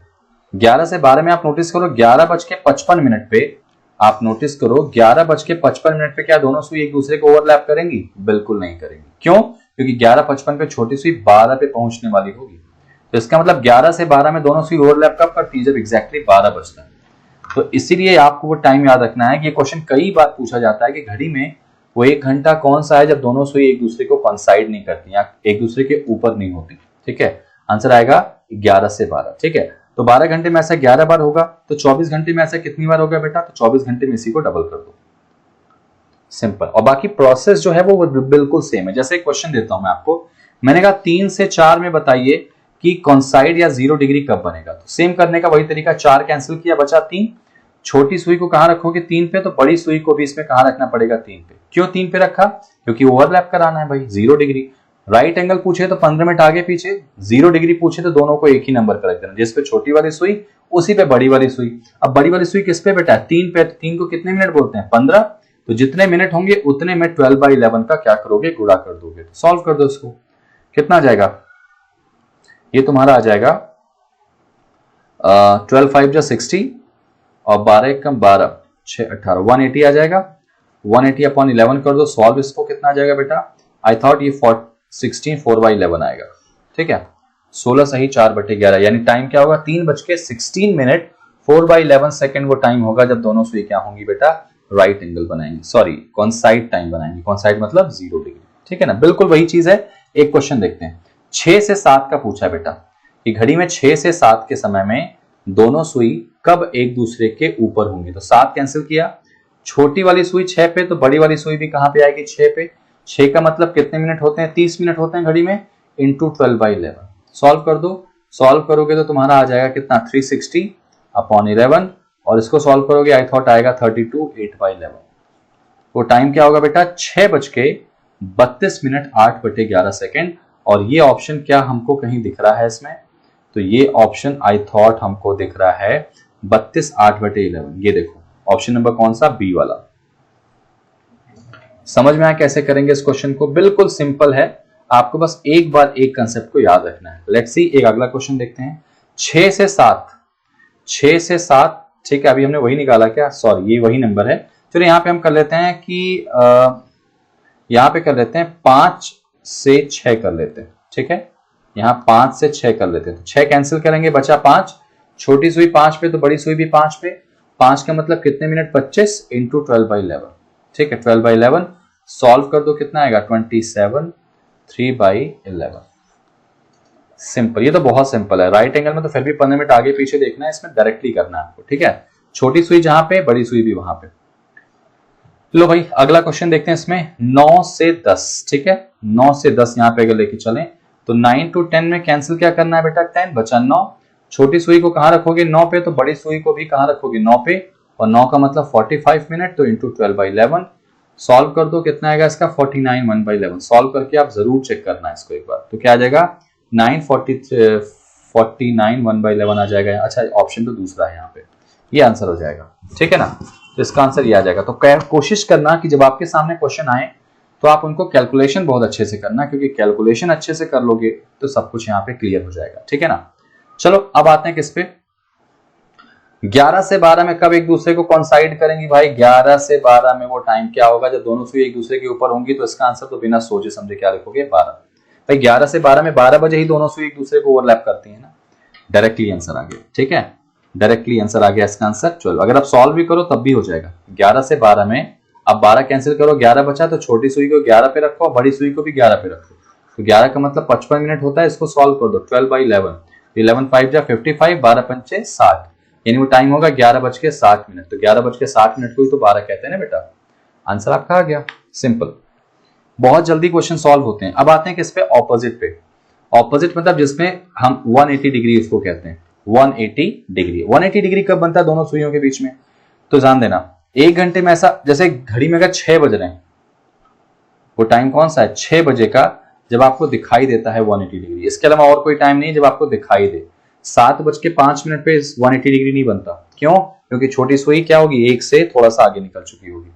11 से 12 में आप नोटिस करो 11:55 पे, आप नोटिस करो 11:55 पे क्या दोनों सुई एक दूसरे को ओवरलैप करेंगी? बिल्कुल नहीं करेंगी। क्यों? क्योंकि 11:55 पे छोटी सुई 12 पे पहुंचने वाली होगी। तो इसका मतलब 11 से 12 में दोनों सुई ओवरलैप कब करती है? जब एग्जैक्टली 12 बजता है। तो इसीलिए आपको वो टाइम याद रखना है कि ये क्वेश्चन कई बार पूछा जाता है कि घड़ी में वो 1 घंटा कौन सा है जब दोनों सुई एक दूसरे को कॉन्साइड नहीं करती या एक दूसरे के ऊपर नहीं होती। ठीक है, आंसर आएगा 11 से 12। ठीक है, तो 12 घंटे में ऐसा 11 बार होगा, तो 24 घंटे में ऐसा कितनी बार होगा बेटा? तो 24 घंटे में इसी को डबल कर दो। सिंपल। और बाकी प्रोसेस जो है वो बिल्कुल सेम है। जैसे क्वेश्चन देता हूं मैं आपको, मैंने कहा 3 से 4 में बताइए कि कॉन्साइड या 0 डिग्री कब बनेगा। तो सेम करने का वही तरीका, 4 कैंसिल किया, बचा 3। छोटी सुई को कहां रखोगे? 3 पे। तो बड़ी सुई को भी इसमें कहां रखना पड़ेगा? 3 पे। क्यों 3 पे रखा? क्योंकि ओवरलैप कराना है भाई, 0 डिग्री। राइट एंगल पूछे तो 15 मिनट आगे पीछे, 0 डिग्री पूछे तो दोनों को एक ही नंबर पर रख देना, जिस पे छोटी वाली सुई उसी पे बड़ी वाली सुई। अब बड़ी वाली सुई किस पे बेटा है? 3 पे। 3 को कितने मिनट बोलते हैं? 15। तो जितने मिनट होंगे उतने में 12/11 का क्या करोगे? गुणा कर दोगे। तो सॉल्व कर दो इसको, कितना आ जाएगा? ये तुम्हारा आ जाएगा 12 5 जा 60 और 12 1 कम 12 6 18 180 आ जाएगा। 180 अपॉन 11 कर दो, सॉल्व इसको, कितना आ जाएगा बेटा? आई थॉट ये 16 4/11 आएगा। ठीक है, 16 सही 4/11, यानी टाइम क्या होगा? 3:16 4/11 सेकंड वो टाइम होगा जब दोनों सुई क्या होंगी बेटा? राइट एंगल बनाएंगे, सॉरी कॉन्साइड टाइम बनाएंगे। कॉन्साइड मतलब 0 डिग्री। ठीक है ना, बिल्कुल वही चीज है। एक क्वेश्चन देखते हैं, 6 से 7 का पूछा बेटा कि घड़ी में 6 से 7 के समय में दोनों सुई कब एक दूसरे के ऊपर होंगी। तो 7 कैंसिल किया, छोटी वाली सुई 6 पे, तो बड़ी वाली सुई भी कहां पे आएगी? 6 पे। 6 का मतलब कितने मिनट होते हैं? 30 मिनट होते हैं घड़ी में, इंटू 12/11। सॉल्व कर दो, सॉल्व करोगे तो तुम्हारा आ जाएगा कितना? 360 अपॉन 11, और इसको सॉल्व करोगे आई थॉट आएगा 32 8/11। वो टाइम क्या होगा बेटा? 6:32 8/11 सेकेंड। और ये ऑप्शन क्या हमको कहीं दिख रहा है इसमें? तो ये ऑप्शन आई थॉट हमको दिख रहा है 32 8/11। ये देखो ऑप्शन नंबर कौन सा? बी वाला। समझ में आया कैसे करेंगे इस क्वेश्चन को? बिल्कुल सिंपल है, आपको बस एक बार एक कंसेप्ट को याद रखना है। लेट्स सी, एक अगला क्वेश्चन देखते हैं। 6 से 7, 6 से 7, ठीक है, अभी हमने वही निकाला क्या? सॉरी, ये वही नंबर है। चलो यहाँ पे हम कर लेते हैं कि यहाँ पे कर लेते हैं 5 से 6 कर लेते हैं। ठीक है, यहाँ 5 से 6 कर लेते हैं, तो 6 कैंसिल करेंगे, बचा 5। छोटी सुई 5 पे तो बड़ी सुई भी 5 पे। 5 का मतलब कितने मिनट? 25 इंटू 12/11। ठीक है, 12/11 सॉल्व कर दो, कितना आएगा? 27 3/11। सिंपल, ये तो बहुत सिंपल है। राइट एंगल में तो फिर भी 15 मिनट आगे पीछे देखना है, इसमें डायरेक्टली करना है आपको। ठीक है, छोटी सुई जहां पे, बड़ी सुई भी वहां पे। लो भाई, अगला क्वेश्चन देखते हैं इसमें। 9 से 10, ठीक है, 9 से 10 यहाँ पे अगर लेके चले तो 9 to 10 में कैंसिल क्या करना है बेटा? 10 बचा 9। छोटी सुई को कहां रखोगे? 9 पे, तो बड़ी सुई को भी कहां रखोगे? 9 पे, और 9 का मतलब 45 मिनट, तो इंटू 12/11। सॉल्व कर दो, कितना आएगा इसका? 49 1/11। सॉल्व करके आप जरूर चेक करना है इसको एक बार, तो क्या आ जाएगा? 49 1/11 आ जाएगा। अच्छा, ऑप्शन तो दूसरा है यहाँ पे, ये आंसर हो जाएगा। ठीक है ना, तो इसका आंसर ये आ जाएगा। तो कोशिश करना कि जब आपके सामने क्वेश्चन आए तो आप उनको कैलकुलेशन बहुत अच्छे से करना, क्योंकि कैलकुलेशन अच्छे से कर लोगे तो सब कुछ यहाँ पे क्लियर हो जाएगा। ठीक है ना, चलो अब आते हैं किस पे? 11 से 12 में कब एक दूसरे को कॉन्साइड करेंगी भाई? 11 से 12 में वो टाइम क्या होगा जब दोनों सुई एक दूसरे के ऊपर होंगी? तो इसका आंसर तो बिना सोचे समझे क्या लिखोगे? 12। भाई 11 से 12 में 12 बजे ही दोनों सुई एक दूसरे को ओवरलैप करती है ना। डायरेक्टली आंसर आ गया। ठीक है, डायरेक्टली आंसर आ गया इसका आंसर 12। अगर आप सॉल्व भी करो तब भी हो जाएगा। 11 से 12 में अब 12 कैंसिल करो, 11 बचा, तो छोटी सुई को 11 पे रखो, बड़ी सुई को भी 11 पे रखो। तो 11 का मतलब 55 मिनट होता है, इसको सॉल्व कर दो। 12/11, 11 5 जा 55, 12 पंचे 60, यानी वो टाइम होगा 11:60। तो 11:60 को ही तो 12 कहते हैं ना बेटा। आंसर आपका आ गया। सिंपल, बहुत जल्दी क्वेश्चन सॉल्व होते हैं। अब आते हैं किस पे? ऑपोजिट पे। ऑपोजिट मतलब जिसमें हम 180 डिग्री इसको कहते हैं। 180 डिग्री, 180 डिग्री कब बनता है दोनों सुइयों के बीच में? तो जान देना, 1 घंटे में ऐसा, जैसे घड़ी में अगर 6 बज रहे हैं, वो टाइम कौन सा है? 6 बजे का, जब आपको दिखाई देता है 180 डिग्री। इसके अलावा और कोई टाइम नहीं जब आपको दिखाई दे। 7:05 पे 180 डिग्री नहीं बनता। क्यों? क्योंकि छोटी सुई क्या होगी? 1 से थोड़ा सा आगे निकल चुकी होगी।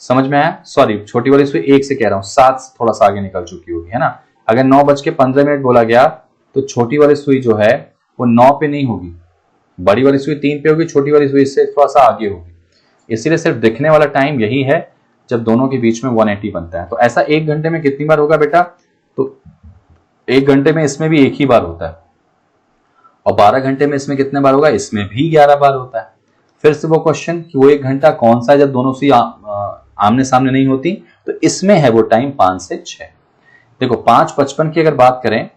समझ में आया? सॉरी, छोटी वाली सुई 1 से कह रहा हूं, 7 से थोड़ा सा आगे निकल चुकी होगी, है ना। अगर 9:15 बोला गया तो छोटी वाली सुई जो है वो 9 पे नहीं होगी, बड़ी वाली सुई 3 पे होगी, छोटी वाली सुई से थोड़ा सा आगे होगी। इसीलिए सिर्फ दिखने वाला टाइम यही है जब दोनों के बीच में 180 बनता है। तो ऐसा 1 घंटे में कितनी बार होगा बेटा? तो 1 घंटे में इसमें भी एक ही बार होता है, और 12 घंटे में इसमें कितने बार होगा? इसमें भी 11 बार होता है। फिर से वो क्वेश्चन कि वो 1 घंटा कौन सा है जब दोनों सुई आमने सामने नहीं होती? तो इसमें है वो टाइम 5 से 6। देखो 5:55 की अगर बात करें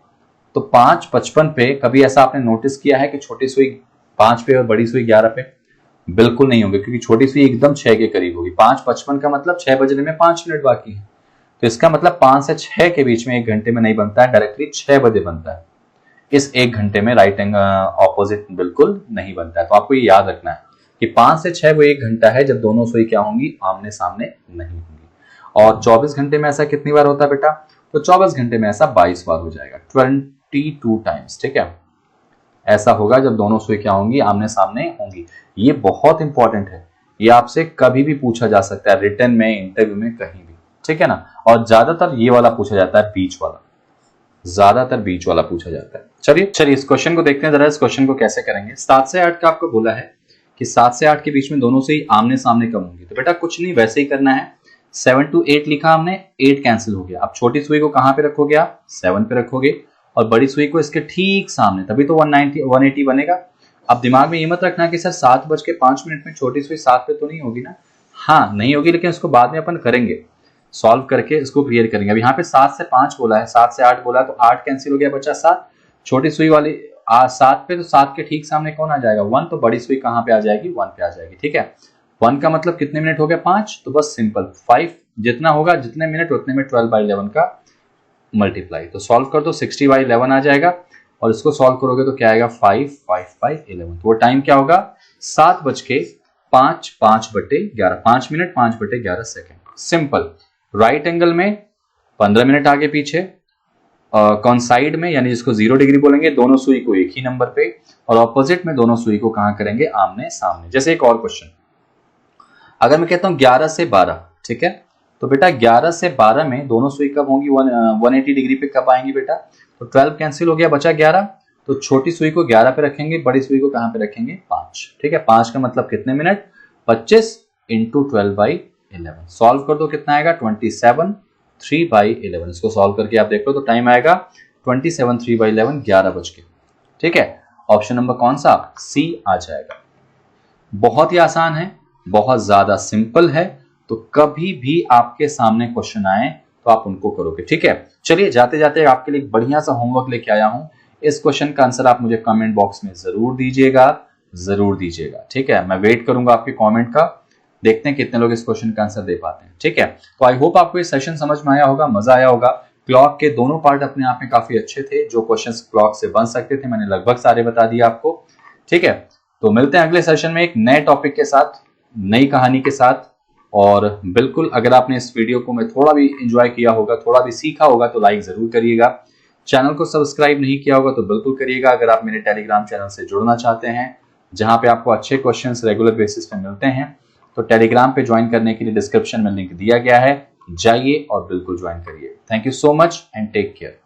तो 5:55 पे कभी ऐसा आपने नोटिस किया है कि छोटी सुई 5 पे और बड़ी सुई 11 पे? बिल्कुल नहीं होगी, क्योंकि छोटी सुई एकदम 6 के करीब होगी। 5:55 का मतलब 6 बजने में 5 मिनट बाकी है। तो इसका मतलब 5 से 6 के बीच में 1 घंटे में नहीं बनता है, डायरेक्टली 6 बजे बनता है। इस 1 घंटे में राइट एंगल ऑपोजिट बिल्कुल नहीं बनता है। तो आपको ये याद रखना है कि 5 से 6 वो 1 घंटा है जब दोनों सुई क्या होंगी? आमने सामने नहीं होंगी। और 24 घंटे में ऐसा कितनी बार होता है बेटा? तो 24 घंटे में ऐसा 22 बार हो जाएगा, 22 टाइम्स। ठीक है, ऐसा होगा जब दोनों सुई क्या होंगी, आमने सामने होंगी। ये बहुत इंपॉर्टेंट है, ये आपसे कभी भी पूछा जा सकता है, रिटन में, इंटरव्यू में, कहीं भी। ठीक है ना। और ज्यादातर ये वाला पूछा जाता है, बीच वाला, ज्यादातर बीच वाला पूछा जाता है। चलिए इस क्वेश्चन को देखते हैं जरा। इस क्वेश्चन को कैसे करेंगे। 7 से 8 का आपको बोला है कि 7 से 8 के बीच में दोनों सुई आमने सामने कब होंगी। तो बेटा कुछ नहीं, वैसे ही करना है। 7 to 8 लिखा हमने, 8 कैंसिल हो गया। अब छोटी सुई को कहां पे रखोगे आप, 7 पे रखोगे, और बड़ी सुई को इसके ठीक सामने, तभी तो 180 बनेगा। अब दिमाग में ये मत रखना कि सर 7:05 में छोटी सुई 7 पे तो नहीं होगी ना। हाँ नहीं होगी, लेकिन इसको बाद में अपन करेंगे, सॉल्व करके इसको क्लियर करेंगे। अब यहाँ पे 7 से 5 बोला है, 7 से 8 बोला है, तो 8 कैंसिल हो गया, बचा 7। छोटी सुई वाली 7 पे, तो 7 के ठीक सामने कौन आ जाएगा, 1। तो बड़ी सुई कहाँ पे आ जाएगी, 1 पे आ जाएगी। ठीक है, 1 का मतलब कितने मिनट हो गया, 5। तो बस सिंपल 5 जितना होगा, जितने मिनट उतने में 12/11 का मल्टीप्लाई। तो सॉल्व कर दो, 60/11 आ जाएगा, और इसको सॉल्व करोगे तो क्या आएगा, 5 5/11। तो वो टाइम क्या होगा, 7:05 5/11, 5 minute 5/11 second. Simple. Right angle में 15 मिनट आगे पीछे, कौन साइड में, यानी जिसको 0 डिग्री बोलेंगे, दोनों सुई को एक ही नंबर पे, और ऑपोजिट में दोनों सुई को कहां करेंगे, आमने सामने। जैसे एक और क्वेश्चन, अगर मैं कहता हूं 11 से 12, ठीक है, तो बेटा 11 से 12 में दोनों सुई कब होंगी, 180 डिग्री पे कब आएंगी बेटा। तो 12 कैंसिल हो गया, बचा 11। तो छोटी सुई को 11 पे रखेंगे, बड़ी सुई को कहां पे रखेंगे, 5। ठीक है, 5 का मतलब कितने मिनट, 25 इंटू 12/11। सॉल्व कर दो, कितना आएगा, 27 3/11। इसको सॉल्व करके आप देख लो तो टाइम आएगा 27 3/11, 11 बज के। ठीक है, ऑप्शन नंबर कौन सा, सी आ जाएगा। बहुत ही आसान है, बहुत ज्यादा सिंपल है। तो कभी भी आपके सामने क्वेश्चन आए तो आप उनको करोगे। ठीक है, चलिए जाते जाते आपके लिए बढ़िया सा होमवर्क लेके आया हूं। इस क्वेश्चन का आंसर आप मुझे कमेंट बॉक्स में जरूर दीजिएगा, जरूर दीजिएगा। ठीक है, मैं वेट करूंगा आपके कमेंट का। देखते हैं कितने लोग इस क्वेश्चन का आंसर दे पाते हैं। ठीक है, तो आई होप आपको ये सेशन समझ में आया होगा, मजा आया होगा। क्लॉक के दोनों पार्ट अपने आप में काफी अच्छे थे। जो क्वेश्चंस क्लॉक से बन सकते थे मैंने लगभग सारे बता दिए आपको। ठीक है, तो मिलते हैं अगले सेशन में एक नए टॉपिक के साथ, नई कहानी के साथ। और बिल्कुल अगर आपने इस वीडियो को मैं थोड़ा भी एंजॉय किया होगा, थोड़ा भी सीखा होगा, तो लाइक जरूर करिएगा। चैनल को सब्सक्राइब नहीं किया होगा तो बिल्कुल करिएगा। अगर आप मेरे टेलीग्राम चैनल से जुड़ना चाहते हैं, जहां पे आपको अच्छे क्वेश्चंस रेगुलर बेसिस पे मिलते हैं, तो टेलीग्राम पे ज्वाइन करने के लिए डिस्क्रिप्शन में लिंक दिया गया है, जाइए और बिल्कुल ज्वाइन करिए। Thank you so much and take care.